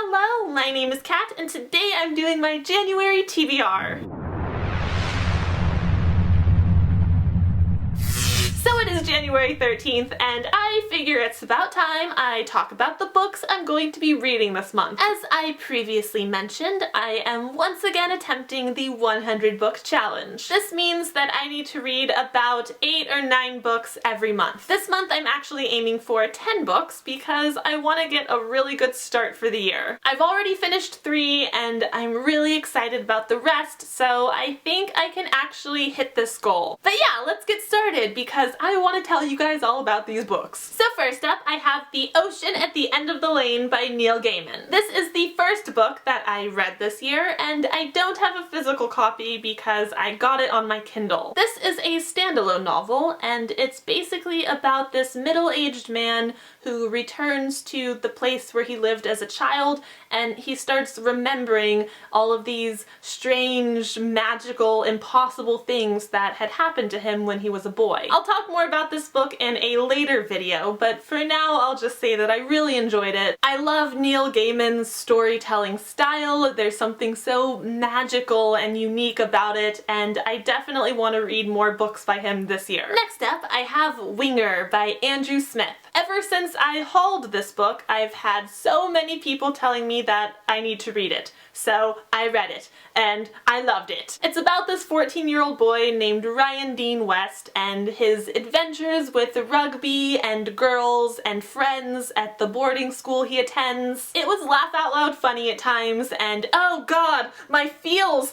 Hello, my name is Kat, and today I'm doing my January TBR. So it is January 13th, and I figure it's about time I talk about the books I'm going to be reading this month. As I previously mentioned, I am once again attempting the 100 book challenge. This means that I need to read about 8 or 9 books every month. This month I'm actually aiming for 10 books because I want to get a really good start for the year. I've already finished 3 and I'm really excited about the rest, so I think I can actually hit this goal. But yeah, let's get started because I want to tell you guys all about these books. So first up, I have The Ocean at the End of the Lane by Neil Gaiman. This is the first book that I read this year, and I don't have a physical copy because I got it on my Kindle. This is a standalone novel, and it's basically about this middle-aged man who returns to the place where he lived as a child, and he starts remembering all of these strange, magical, impossible things that had happened to him when he was a boy. I'll talk more about this book in a later video, but for now I'll just say that I really enjoyed it. I love Neil Gaiman's storytelling style. There's something so magical and unique about it, and I definitely want to read more books by him this year. Next up, I have Winger by Andrew Smith. Ever since I hauled this book, I've had so many people telling me that I need to read it. So I read it, and I loved it. It's about this 14-year-old boy named Ryan Dean West and his adventures with rugby and girls and friends at the boarding school he attends. It was laugh out loud funny at times, and oh god, my feels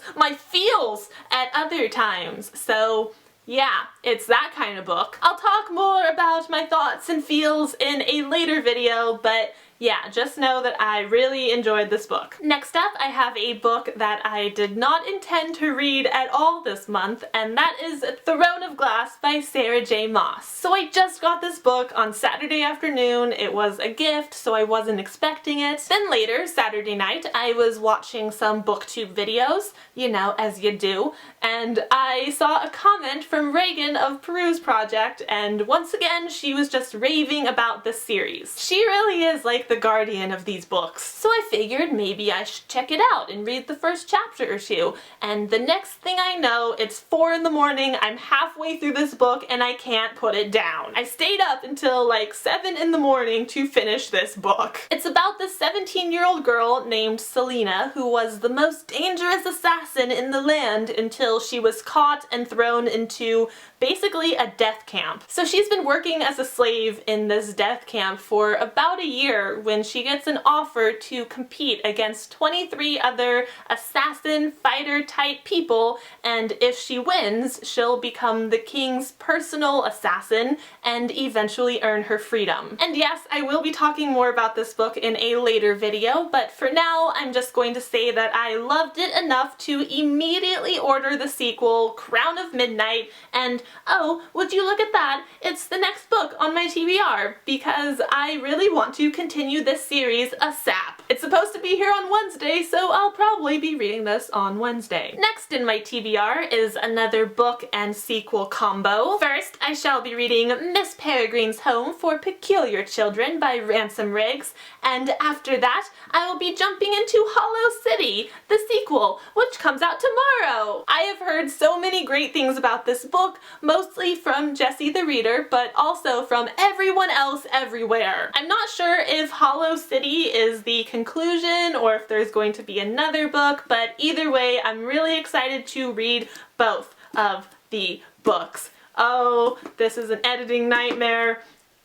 at other times. So yeah, it's that kind of book. I'll talk more about my thoughts and feels in a later video, but yeah, just know that I really enjoyed this book. Next up, I have a book that I did not intend to read at all this month, and that is Throne of Glass by Sarah J. Maas. So I just got this book on Saturday afternoon. It was a gift, so I wasn't expecting it. Then later, Saturday night, I was watching some booktube videos, you know, as you do, and I saw a comment from Reagan of Peruse Project, and once again, she was just raving about this series. She really is like the guardian of these books. So I figured maybe I should check it out and read the first chapter or two, and the next thing I know, it's 4 in the morning, I'm halfway through this book, and I can't put it down. I stayed up until like 7 in the morning to finish this book. It's about this 17-year-old girl named Selena who was the most dangerous assassin in the land until she was caught and thrown into basically a death camp. So she's been working as a slave in this death camp for about a year when she gets an offer to compete against 23 other assassin fighter type people, and if she wins, she'll become the king's personal assassin and eventually earn her freedom. And yes, I will be talking more about this book in a later video, but for now I'm just going to say that I loved it enough to immediately order the sequel, Crown of Midnight, and oh, would you look at that, it's the next book on my TBR, because I really want to continue this series ASAP. It's supposed to be here on Wednesday, so I'll probably be reading this on Wednesday. Next in my TBR is another book and sequel combo. First, I shall be reading Miss Peregrine's Home for Peculiar Children by Ransom Riggs, and after that, I will be jumping into Hollow City, the sequel, which comes out tomorrow. I have heard so many great things about this book, mostly from Jessie the reader, but also from everyone else everywhere. I'm not sure if Hollow City is the conclusion or if there's going to be another book, but either way, I'm really excited to read both of the books. Oh, this is an editing nightmare.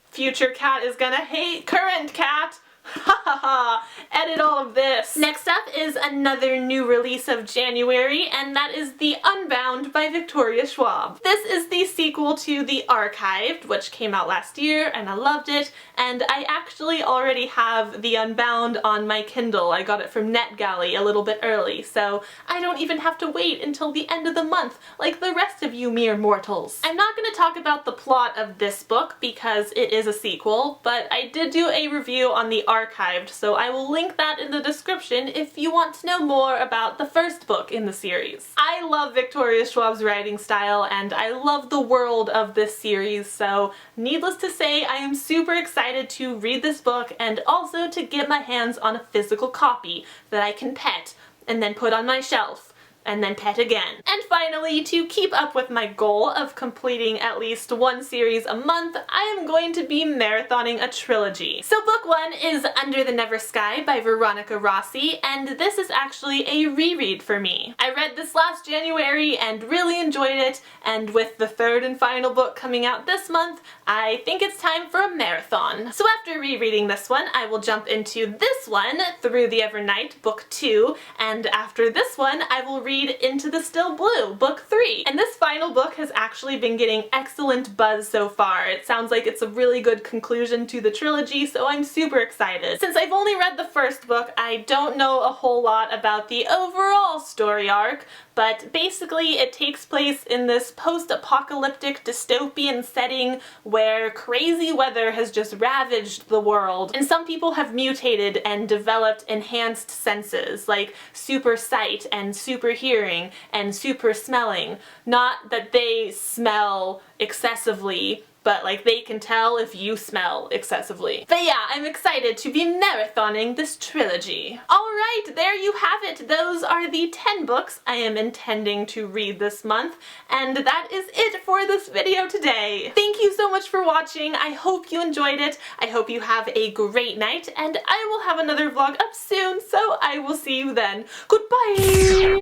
Future Kat is gonna hate current Kat. Ha ha ha! Edit all of this! Next up is another new release of January, and that is The Unbound by Victoria Schwab. This is the sequel to The Archived, which came out last year, and I loved it, and I actually already have The Unbound on my Kindle. I got it from NetGalley a little bit early, so I don't even have to wait until the end of the month like the rest of you mere mortals. I'm not going to talk about the plot of this book because it is a sequel, but I did do a review on The Archived, so I will link that in the description if you want to know more about the first book in the series. I love Victoria Schwab's writing style and I love the world of this series, so needless to say I am super excited to read this book and also to get my hands on a physical copy that I can pet and then put on my shelf and then pet again. And finally, to keep up with my goal of completing at least one series a month, I am going to be marathoning a trilogy. So book one is Under the Never Sky by Veronica Rossi, and this is actually a reread for me. I read this last January and really enjoyed it, and with the third and final book coming out this month, I think it's time for a marathon. So after rereading this one, I will jump into this one, Through the Evernight, book 2, and after this one, I will read Into the Still Blue, book 3. And this final book has actually been getting excellent buzz so far. It sounds like it's a really good conclusion to the trilogy, so I'm super excited. Since I've only read the first book, I don't know a whole lot about the overall story arc, but basically it takes place in this post-apocalyptic dystopian setting where crazy weather has just ravaged the world, and some people have mutated and developed enhanced senses, like super sight and super hearing and super smelling. Not that they smell excessively, but like they can tell if you smell excessively. But yeah, I'm excited to be marathoning this trilogy. Alright, there you have it. Those are the 10 books I am intending to read this month, and that is it for this video today. Thank you so much for watching. I hope you enjoyed it. I hope you have a great night, and I will have another vlog up soon, so I will see you then. Goodbye!